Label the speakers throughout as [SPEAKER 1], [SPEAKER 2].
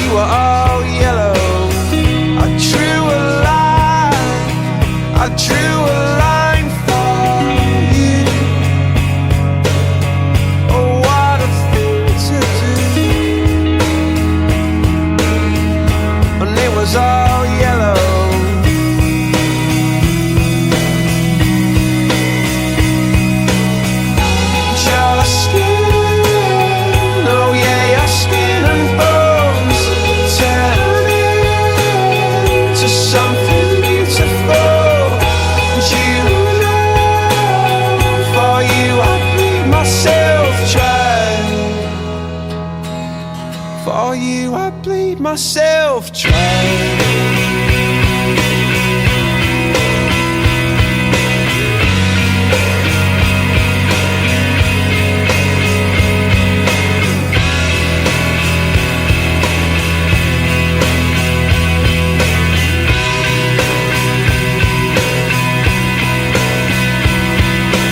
[SPEAKER 1] we were all yellow. I drew a line, I drew a line for you. Oh, what a thing to do. And it was all yellow. Your skin, oh yeah, your skin and bones turn into something beautiful. And you know, for you I bleed myself dry. For you I bleed myself dry.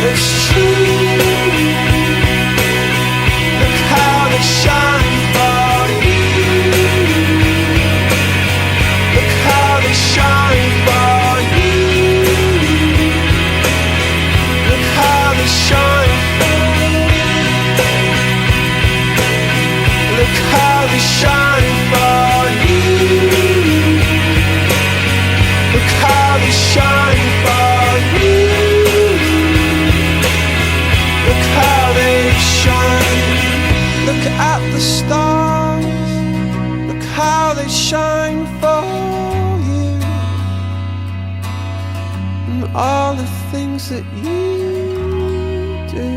[SPEAKER 1] It's true. Look how they shine for you. Look how they shine for you. Look how they shine for you. Look how they shine for you. Look how they shine for you. Look how they shine. Look at the stars. Look how they shine for you. And all the things that you do.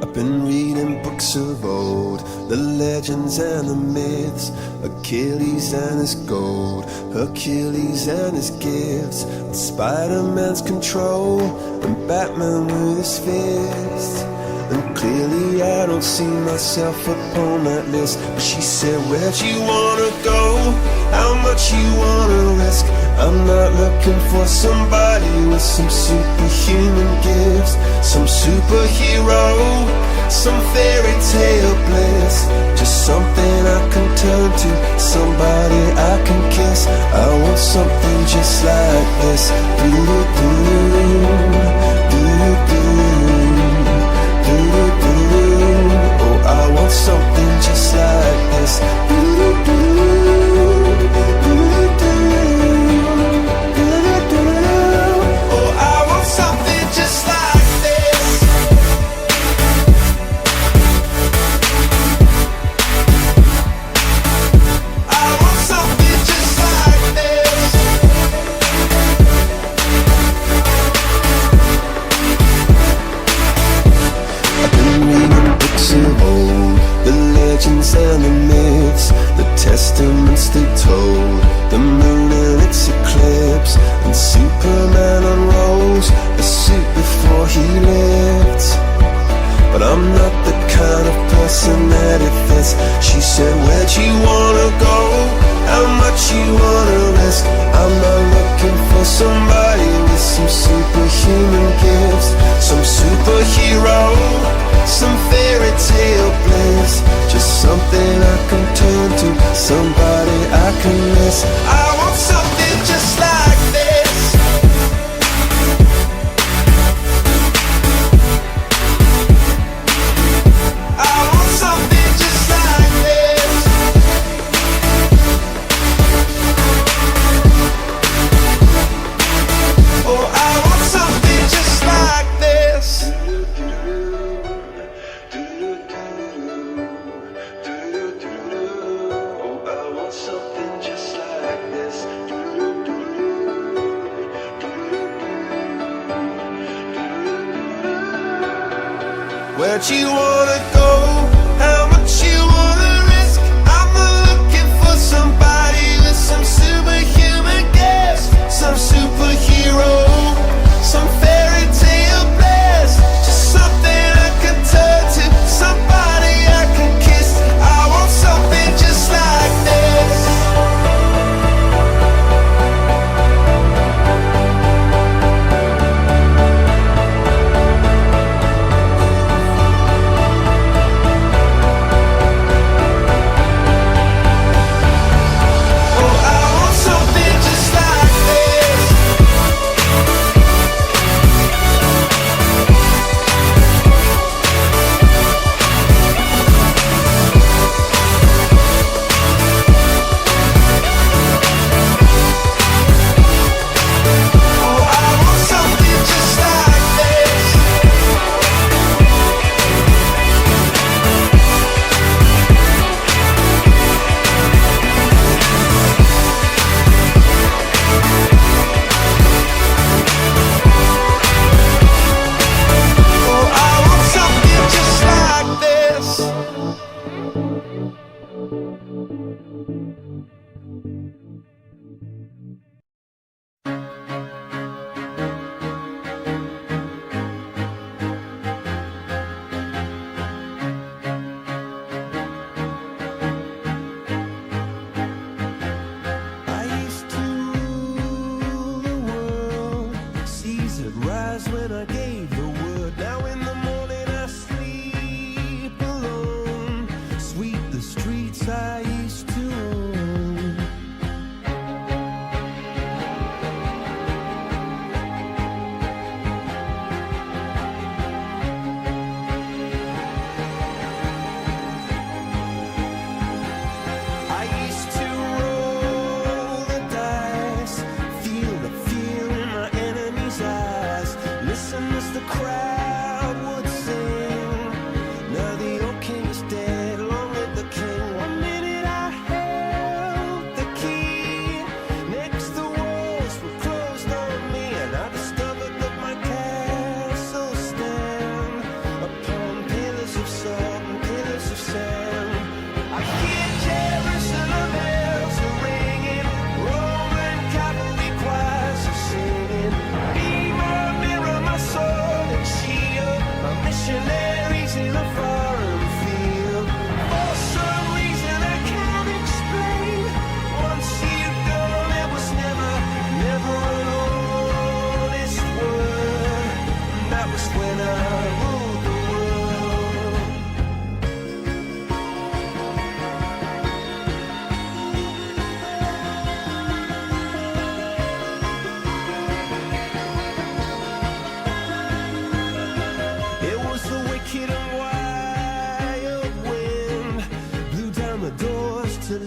[SPEAKER 2] I've been reading books of old, the legends and the myths, Achilles and his gold, Hercules and his gifts, and Spider-Man's control, and Batman with his fist. And clearly I don't see myself upon that list. But she said, where'd you wanna go? How much you wanna risk? I'm not looking for somebody with some superhuman gifts, some superhero, some fairy tale bliss. Just something I can turn to, somebody I can kiss. I want something just like this. Oh, I want something just like this. Oh, I want something just like this. I want something just like this. I've been reading books of old, the legends and the myths, the testaments they told, the moon and its eclipse, and Superman unrolls the suit before he lived. But I'm not the kind of person that it fits. She said, where'd you wanna go? How much you wanna risk? I'm not looking for somebody with some superhuman gifts, some superhero, some fairy tale bliss. Just something I can turn to, somebody I can miss. I want something just like this. I want something just like this. Oh, I want something just like this. Oh, I want something just like this. Where'd you wanna go? How much you wanna risk? I'm not looking for somebody with some superhuman gifts, some superhero, some fairy tale bliss. Just something I can turn to, somebody I can kiss. I want something just like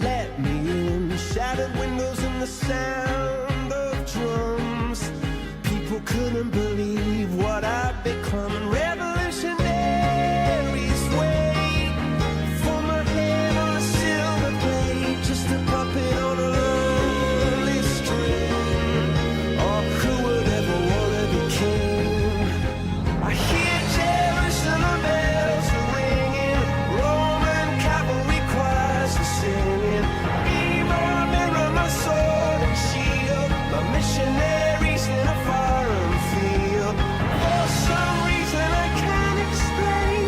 [SPEAKER 2] let me in. Shattered windows and the sound of drums. People couldn't believe what I'd become. And revolutionaries wait for my head on a silver blade, just a puppet on a lonely string. Oh, who would ever want to be king? I hear Jerusalem bells are ringing, Roman cavalry choirs are singing. Be my mirror, my sword and shield, my missionaries in a foreign field. For some reason I can't explain,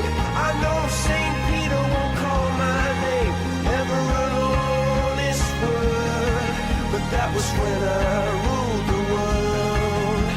[SPEAKER 2] I know St. Peter won't call my name ever alone this word, but that was when I ruled the world.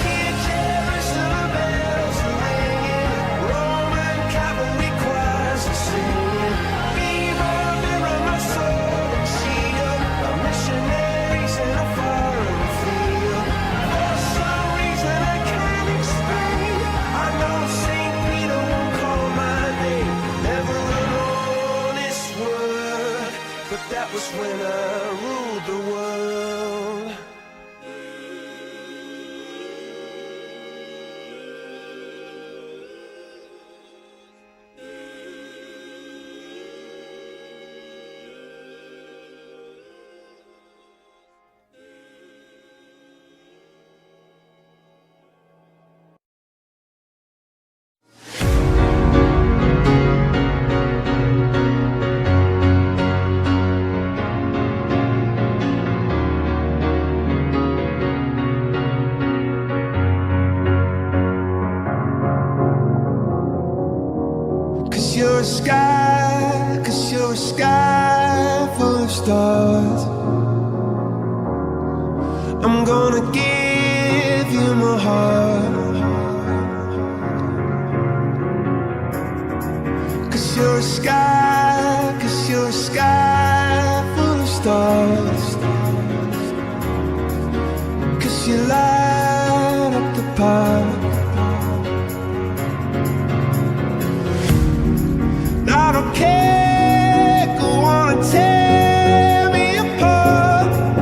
[SPEAKER 2] Hear Jerusalem bells are ringing, Roman cavalry choirs are singing. Be my mirror, my sword and shield, my missionaries in a foreign field. For some reason I can't explain, I know St. Peter won't call my name ever alone this word, but that was when I ruled the world. Cause you're a sky full of stars. I'm gonna give you my heart. Cause you're a sky full of stars. Cause you light up the park. I don't care, go on and tear me apart.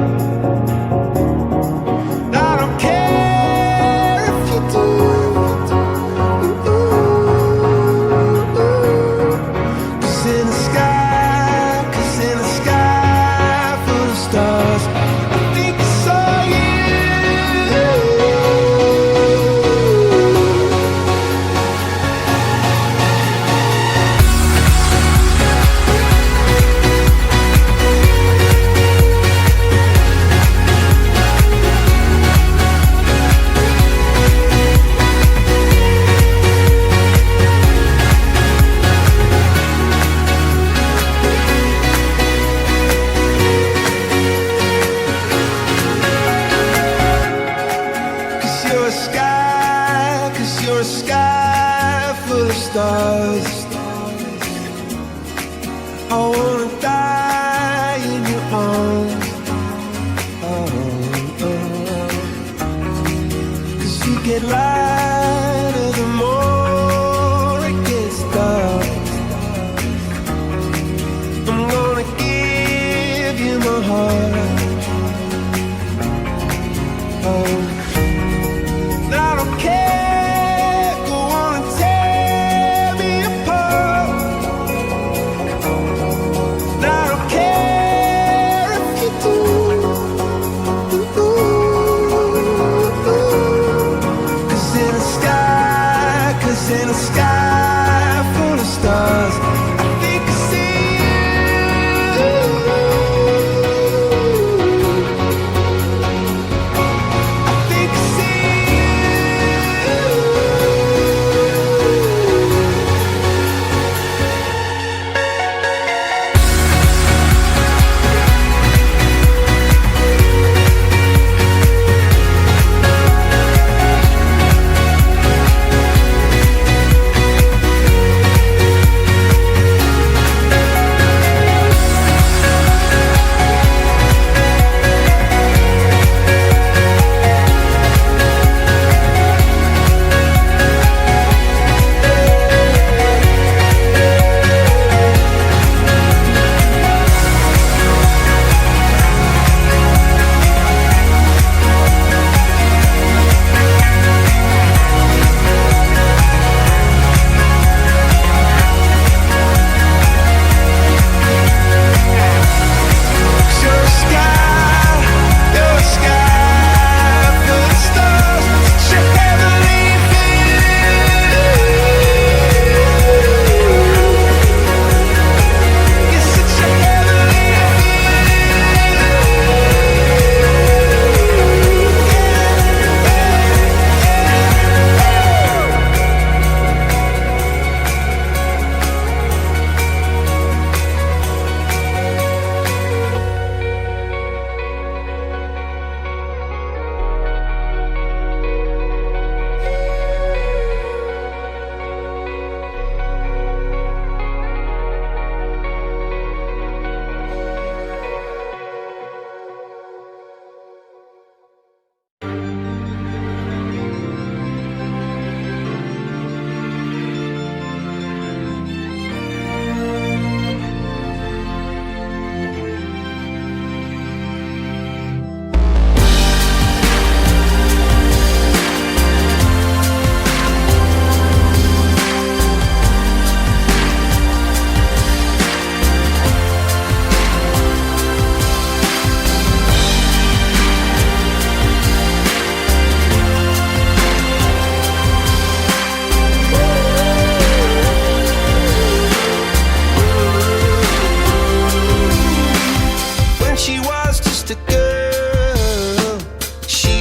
[SPEAKER 2] I don't care if you do. Cause in the sky full of stars, I think I saw you. Cause you're a sky full of stars. I wanna die in your arms. Cause you get lighter the more it gets dark. I'm gonna give you my heart. I don't care, go on and tear me apart. I don't care if you do. Cause in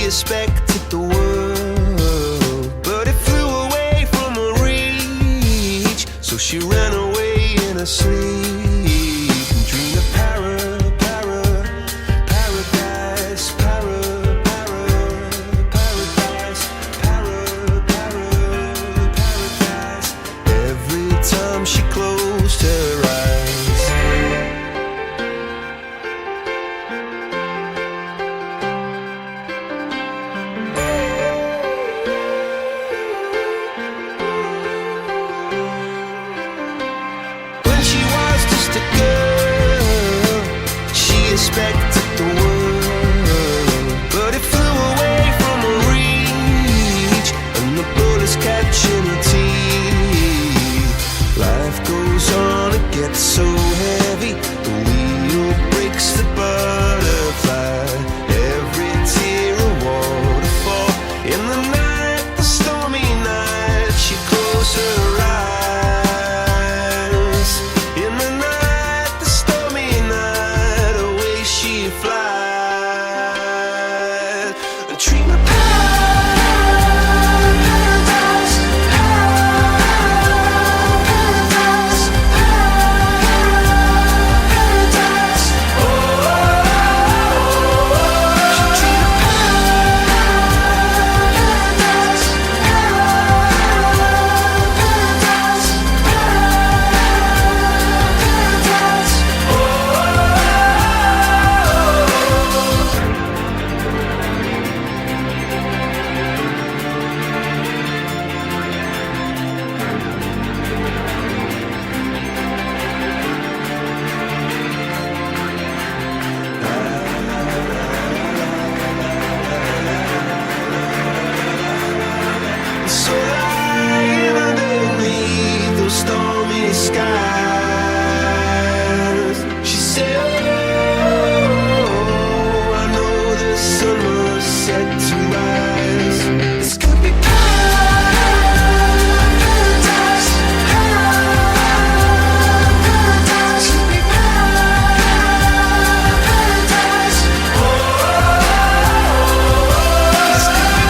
[SPEAKER 2] expected the world, but it flew away from her reach. So she ran away in her sleep and dreamed of paradise, paradise. Every time she closed her eyes. When she was just a girl, she expected the world, but it flew away from her reach, and the bullets catching her teeth. Life goes on, it gets so heavy, the wheel breaks the butterfly. Every tear a waterfall. In the night, the stormy night, she closed her eyes. In the night, the stormy night, away she flies. And dream of paradise, paradise, paradise. Oh, she dreamed of paradise, so lying underneath those stormy skies, she said, oh, I know the sun was set to rise. This could be paradise, paradise, could be paradise. Oh, this could be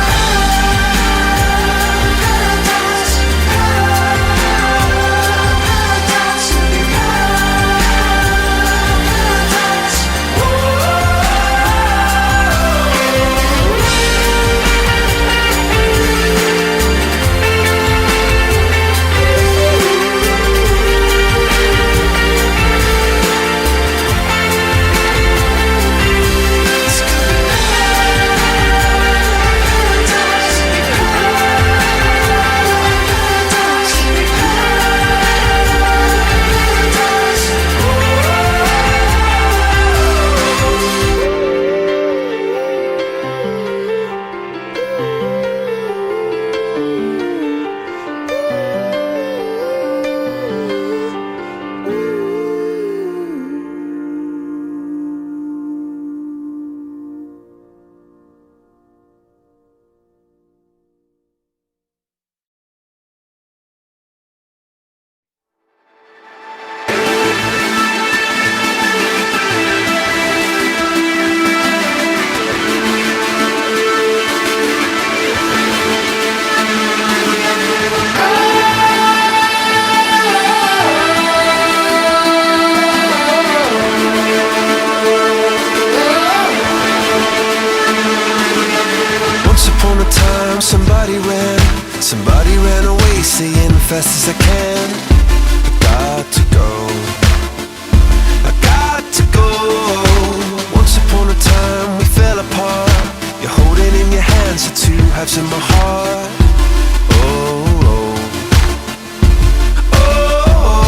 [SPEAKER 2] somebody ran away, saying fast as I can. I got to go, I got to go. Once upon a time we fell apart. You're holding in your hands the two halves of my heart. Oh, oh, oh, oh.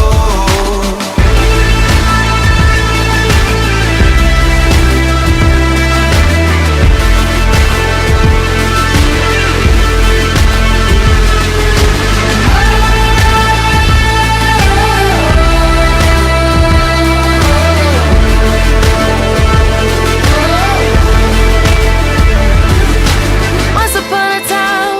[SPEAKER 3] Once upon a time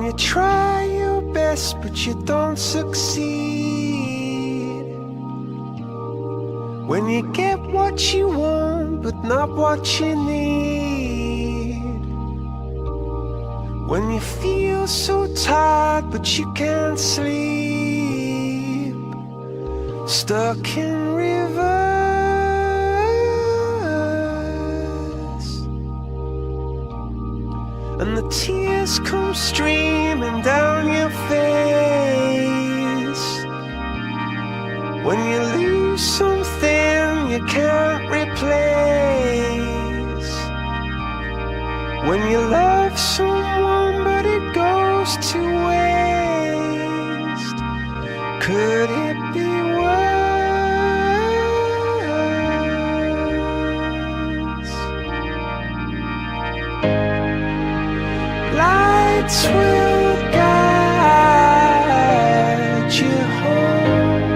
[SPEAKER 1] you try your best but you don't succeed, when you get what you want but not what you need, when you feel so tired but you can't sleep, stuck in reverse, and the tears come streaming down your face, when you lose something you can't replace, when you love someone but it goes to waste. Could it be worse? Lights will guide you home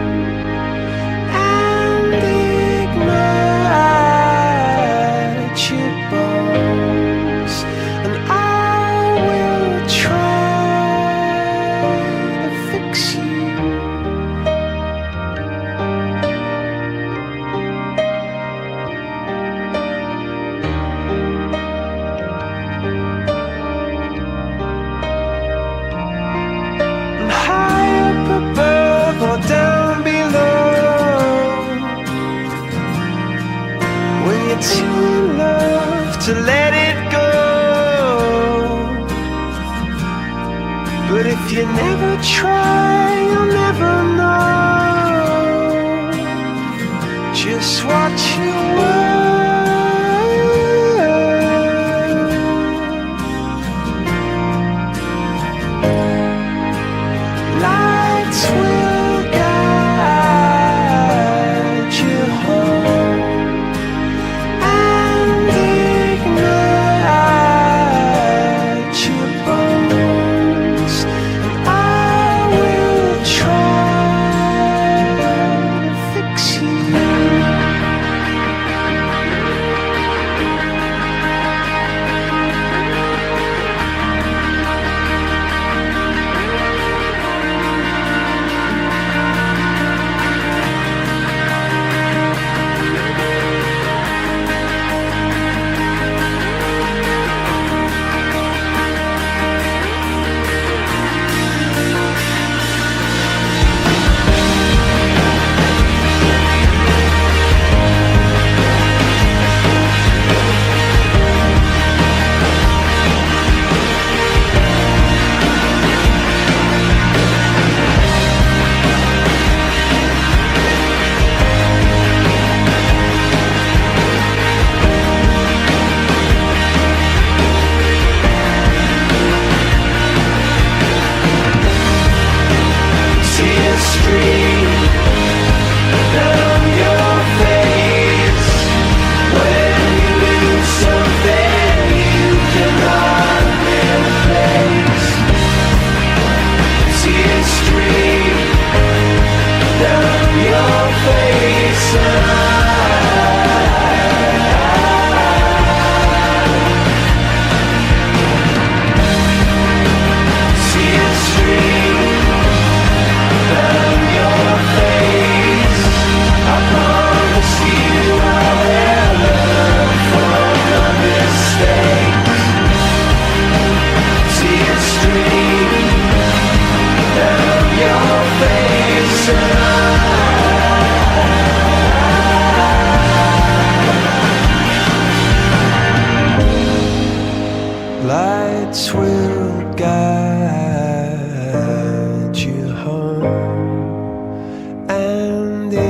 [SPEAKER 1] and ignite your bones, and I will try to fix you. And high up above or down below, when you're too in love to let it go, but if you never try, you'll never know just what you were. Lights will guide you home and ignite your bones, and I will try to fix you. Tears stream down your face when you lose something you cannot replace. Tears stream down your face, tears stream down your face. I promise you I'll learn from my mistakes. Tears stream down your face, lights will guide you home and ignite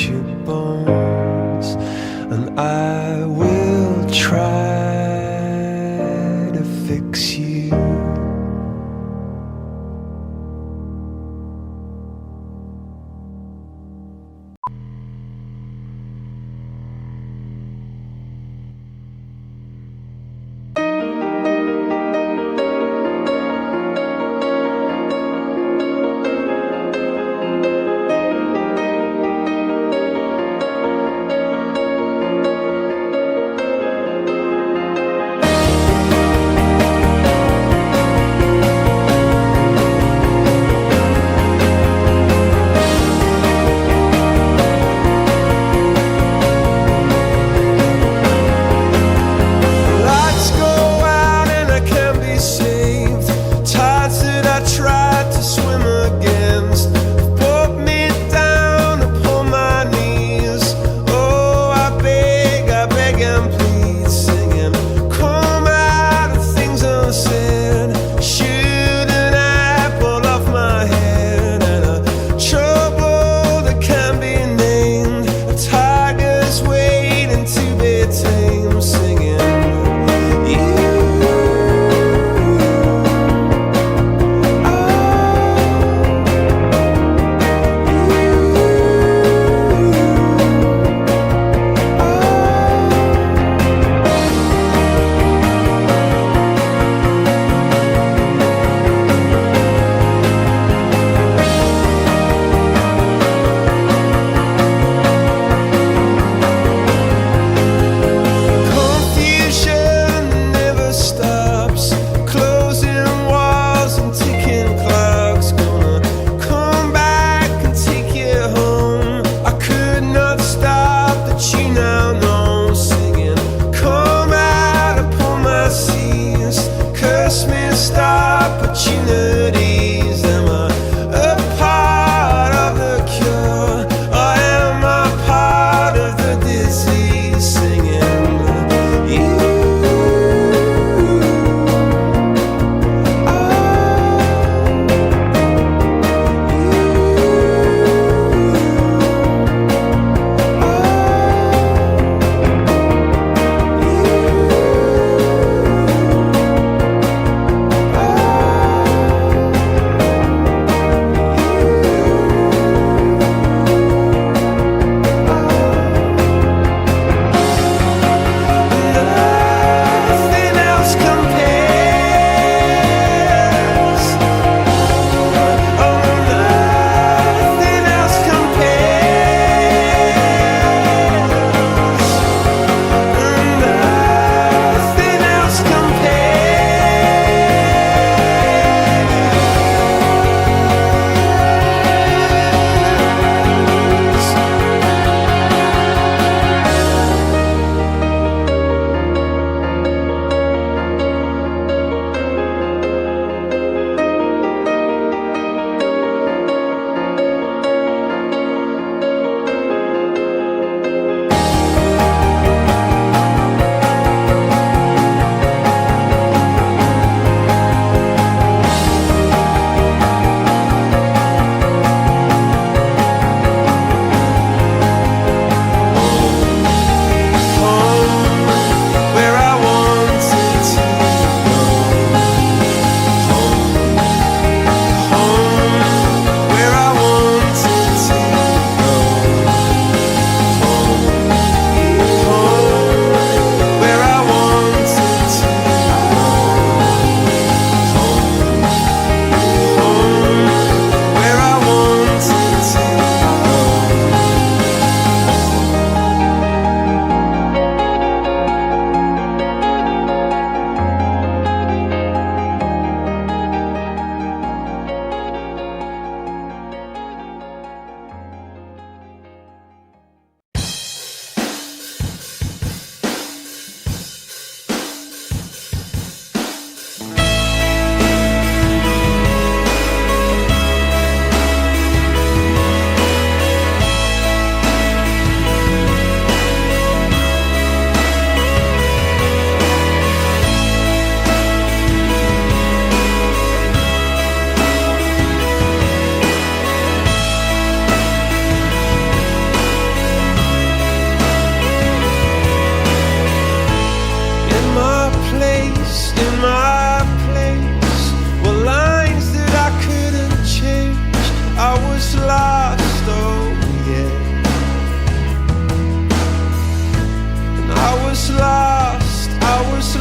[SPEAKER 1] your bones, and I will try to fix you.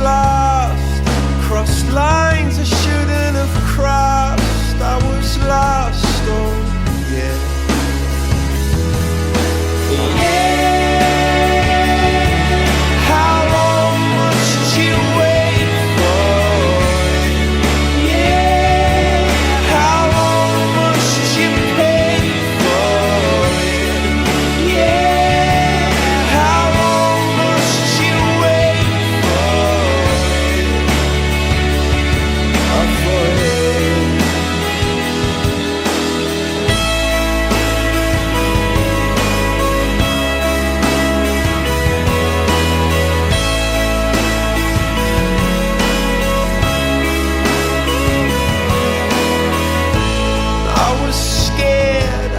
[SPEAKER 1] lost, crossed lines I shouldn't have crossed. I was lost, oh yeah. How long must you wait for? How long must you pay for it? How long must you wait for it?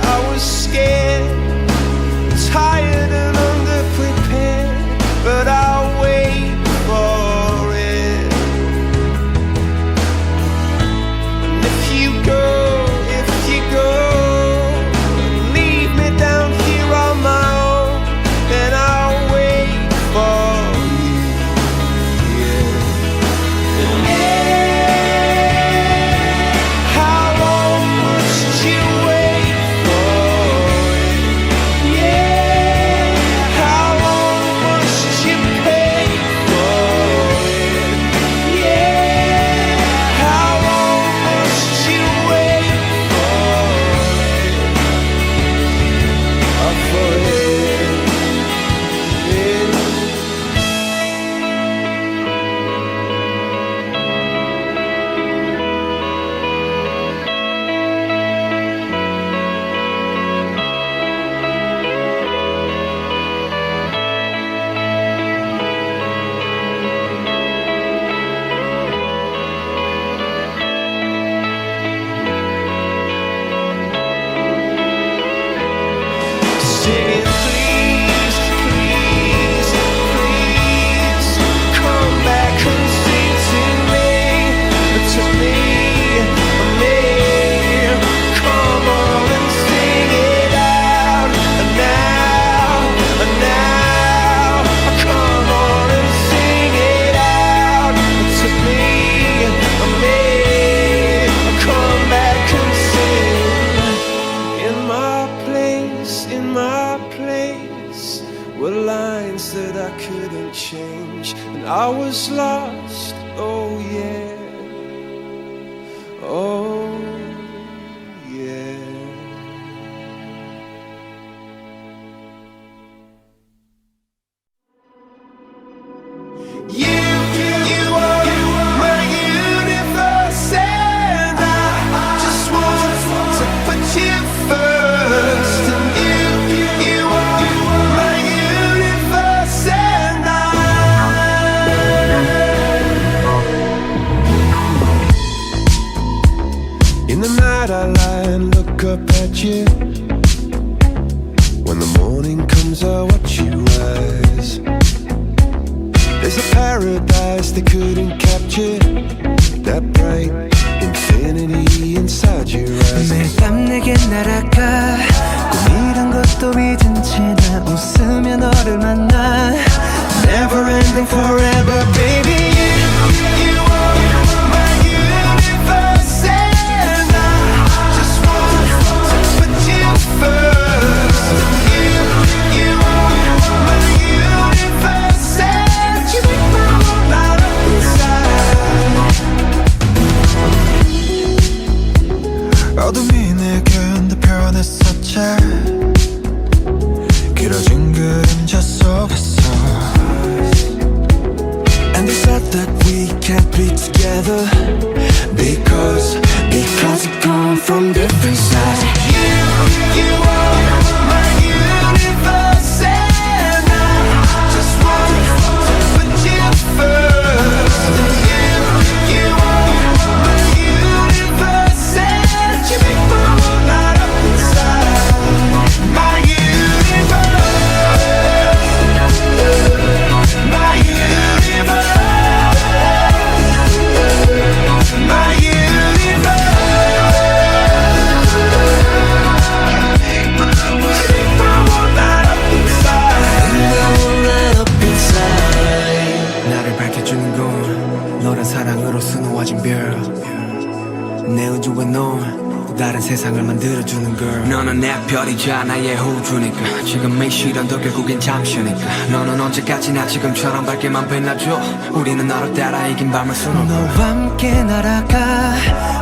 [SPEAKER 1] I was scared, tired and underprepared, but I'll wait for it. And if you go, leave me down here on my own, then I'll wait for you, yeah. How long must you wait for it? How long must you pay for it? How long must you wait for it? Singing, please, please, please, come back and sing to me, me. Come on and sing it out, now, come on and sing it out to me. Come back and sing. In my place were lines that I couldn't change, and I was lost, oh yeah, oh yeah. You are my universe, and I just want to put you first. And you are my universe, and in the night I lie and look up at you. When the morning comes I watch you rise. There's a paradise they couldn't capture, that bright infinity inside your eyes.
[SPEAKER 3] 매일 밤 내게 날아가 꿈이란 것도 잊은 채 나 웃으며 너를 만나. Never ending forever baby. You are my universe, and I just want to put you first. You are my universe, and you make my world light up inside.
[SPEAKER 1] 어둠이 내게 흔들펴냈었지. 길어진 그림자 속에서. And they said that we can't be together because we come from different sides. You are my universe, and I just want to put you first. You are my universe, and you make my world light up inside. My universe, my universe. My universe.
[SPEAKER 3] 세상을 만들어주는 girl.
[SPEAKER 4] 너는 내 별이자 나의 호주니까 지금의 시련도 결국엔 잠시니까 너는 언제까지나 지금처럼 밝게만 빛나줘. 우리는 너를 따라 이긴 밤을 수놓고
[SPEAKER 3] 너와 함께 날아가.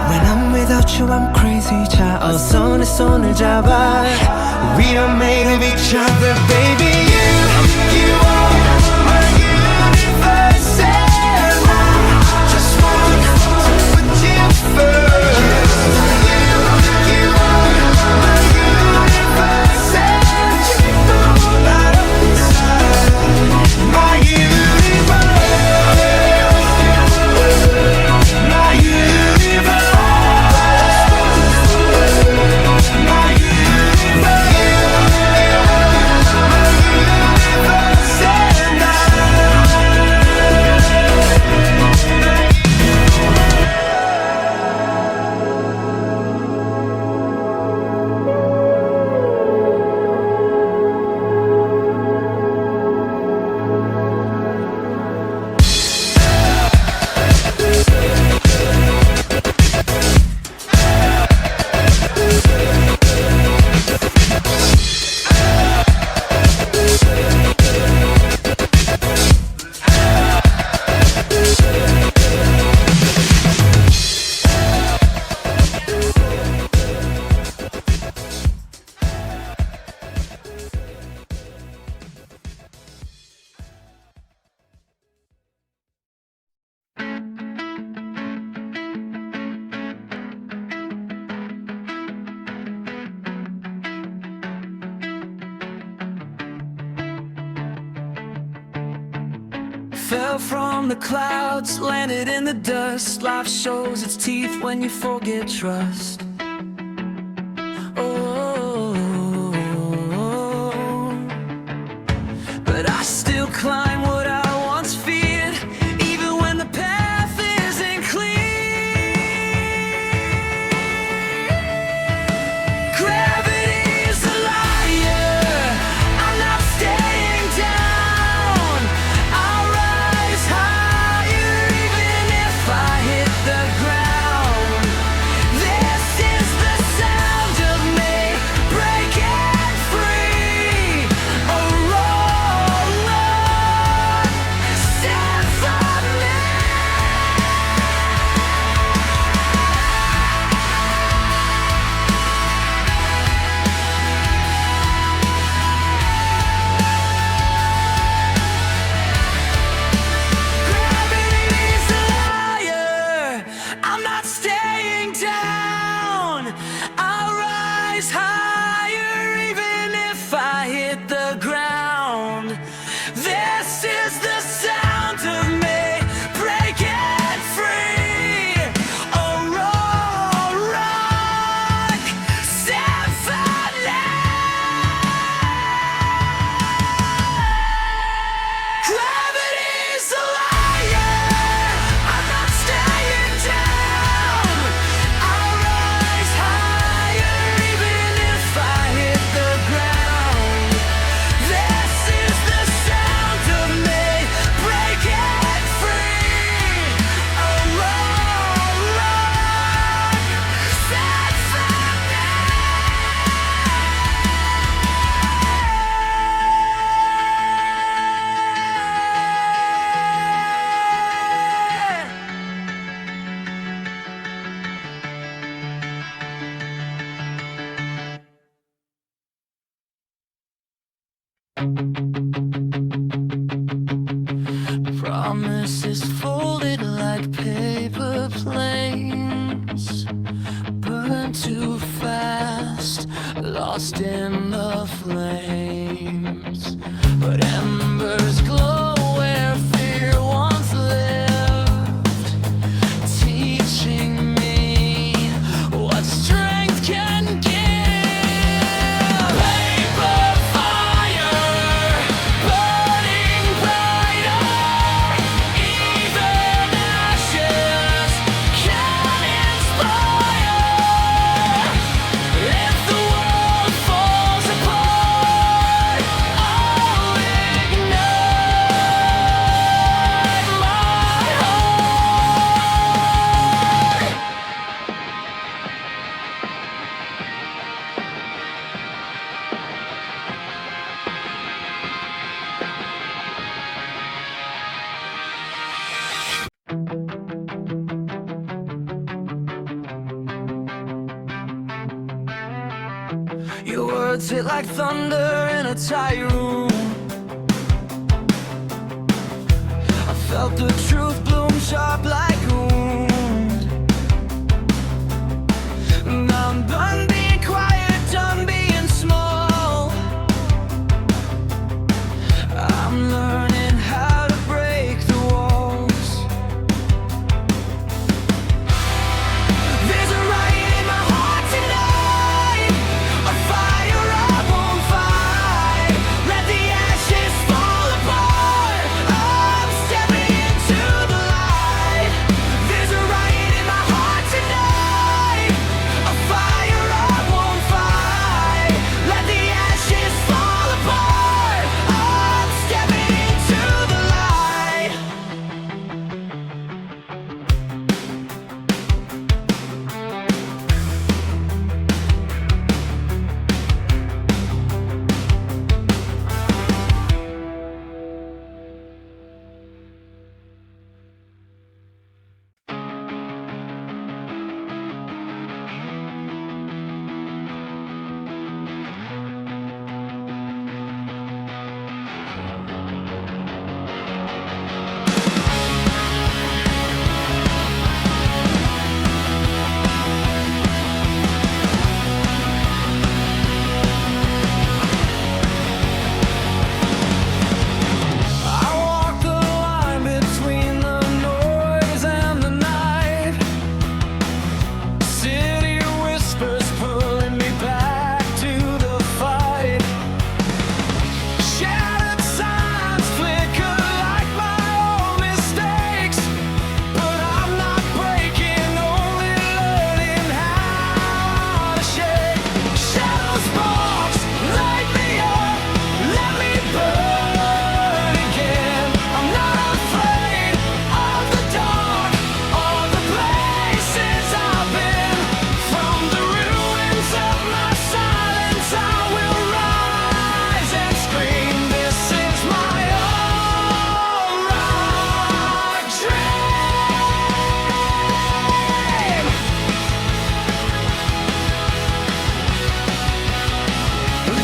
[SPEAKER 3] When I'm without you I'm crazy. 자 어서 내 손을 잡아. We are made of each other baby. You are my universe and I just want to put you first. You are my universe and you know that I'm inside my universe. My universe. My universe.
[SPEAKER 5] Fell from the clouds, landed in the dust. Life shows its teeth when you forget trust. Oh, but I still climb what I once feared, even when the path isn't clear. Gravity's a liar, I'm not staying down. I'll rise higher even if I hit the ground. This is the sound of me breaking free. A wrong set for me. Gravity's a liar, I'm not staying down. I'll rise higher even if I hit the ground. This is the sound of me breaking free. A rock symphony. Gravity's a liar, I'm not staying down. I'll rise higher even if I hit the ground. This is the sound of me breaking free. A rock symphony. Promises folded like paper planes, burn too fast, lost in the flames. But embers glow where fear once lived, teaching me what strength can give. Paper fire, burning brighter, even ashes can inspire. If the world falls apart, I'll ignite. Your words hit like thunder in a tight room. I felt the truth bloom sharp like a wound. And I'm done being quiet, done being small. I'm learning how to break the walls. There's a riot in my heart tonight, a fire I won't fight. Let the ashes fall apart. I'm stepping into the light. There's a riot in my heart tonight, a fire I won't fight. Let the ashes fall apart. I'm stepping into the light. I walk the line between the noise and the night. City whispers pulling me back to the fight. Shattered signs flicker like my own mistakes, but I'm not breaking, only learning how to shake. Shadow sparks light me up, let me burn again. I'm not afraid of the dark, or the places I've been. From the ruins of my silence I will rise and scream. This is my own rock dream.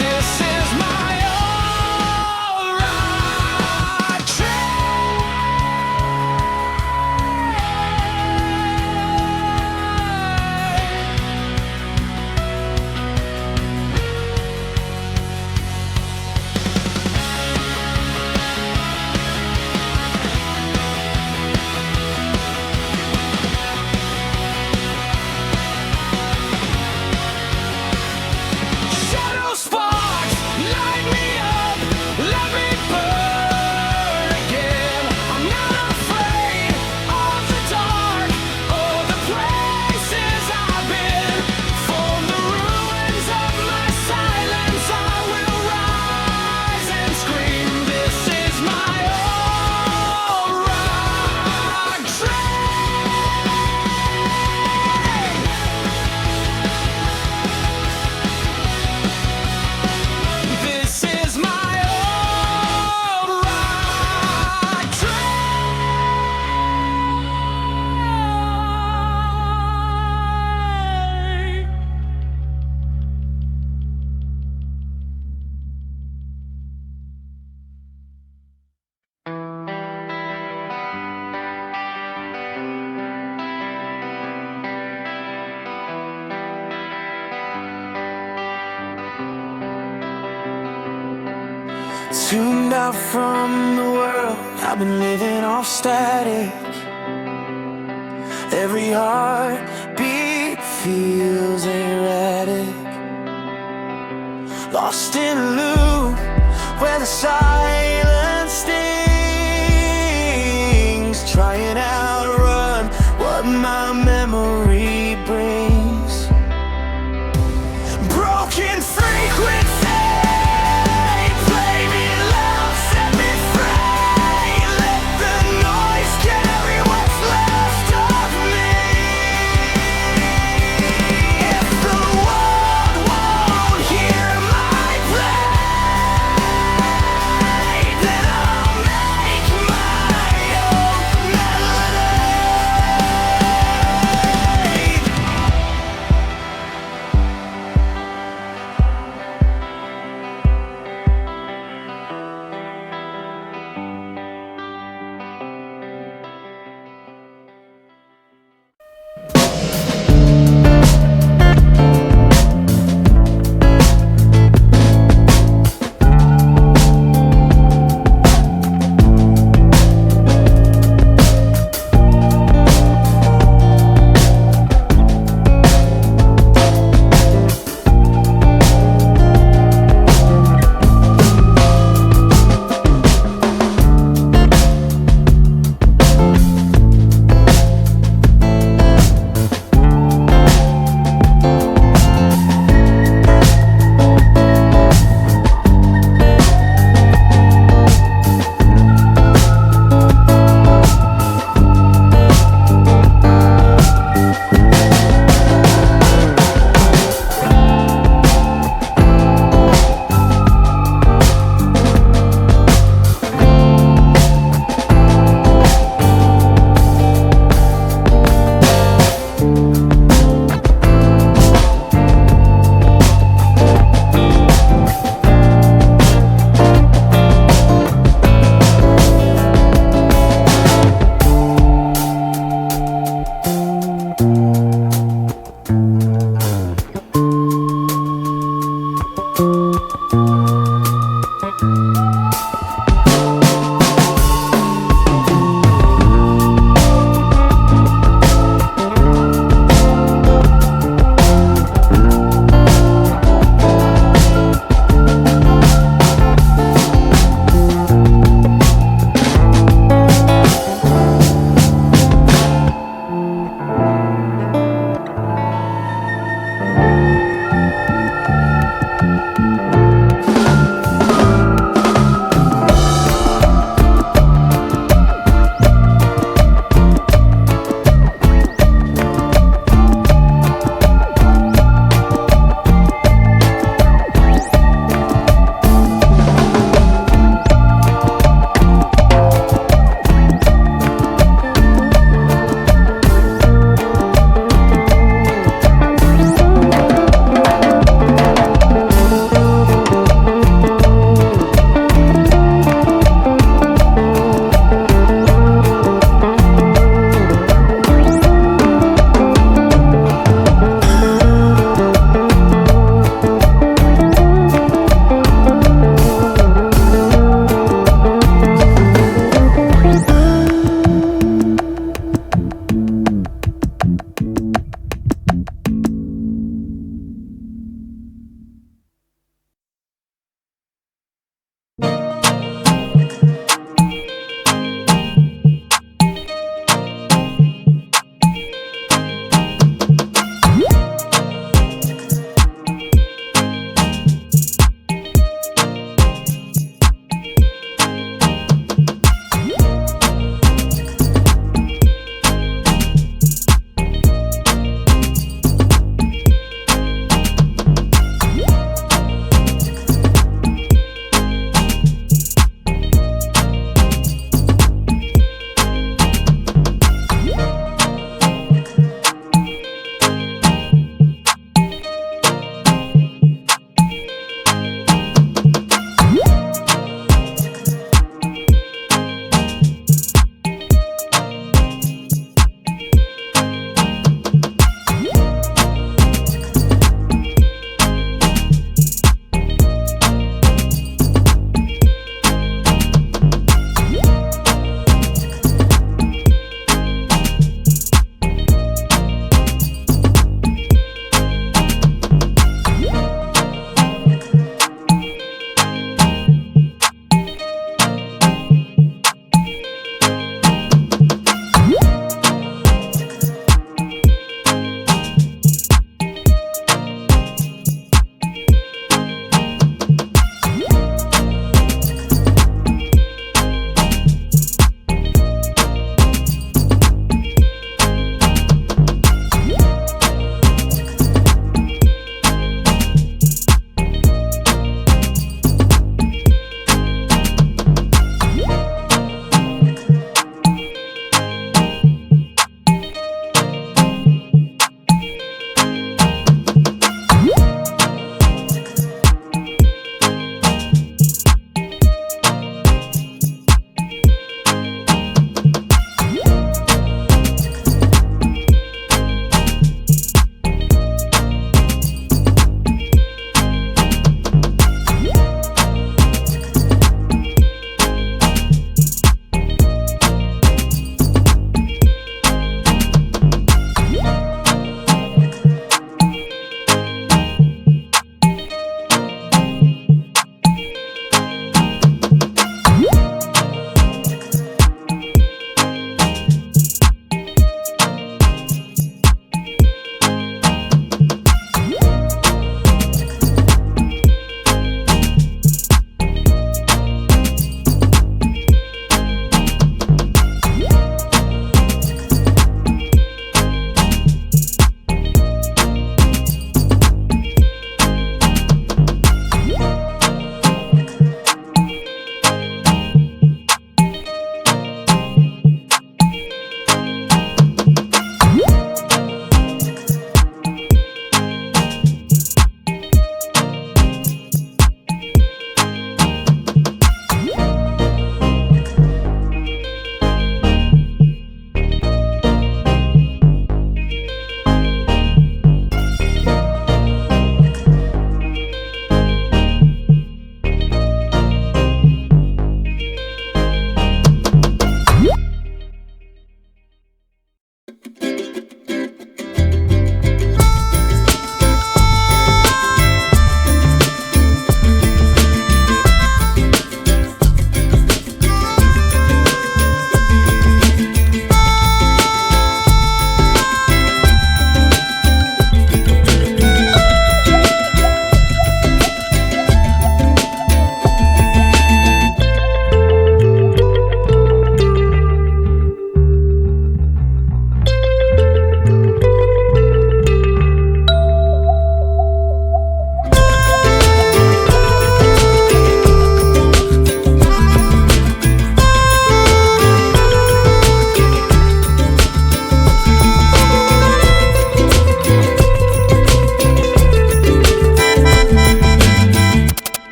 [SPEAKER 5] This is my own rock Shadow sparks light me up, let me burn again. I'm not afraid of the dark, or the places I've been. From the ruins of my silence I will rise and scream. This is my own rock dream. This is my own rock dream. Tuned out from the world, I've been living off static. Every heartbeat feels erratic. Lost in a loop where the silence stings. Trying out to run what my memory brings. Broken free.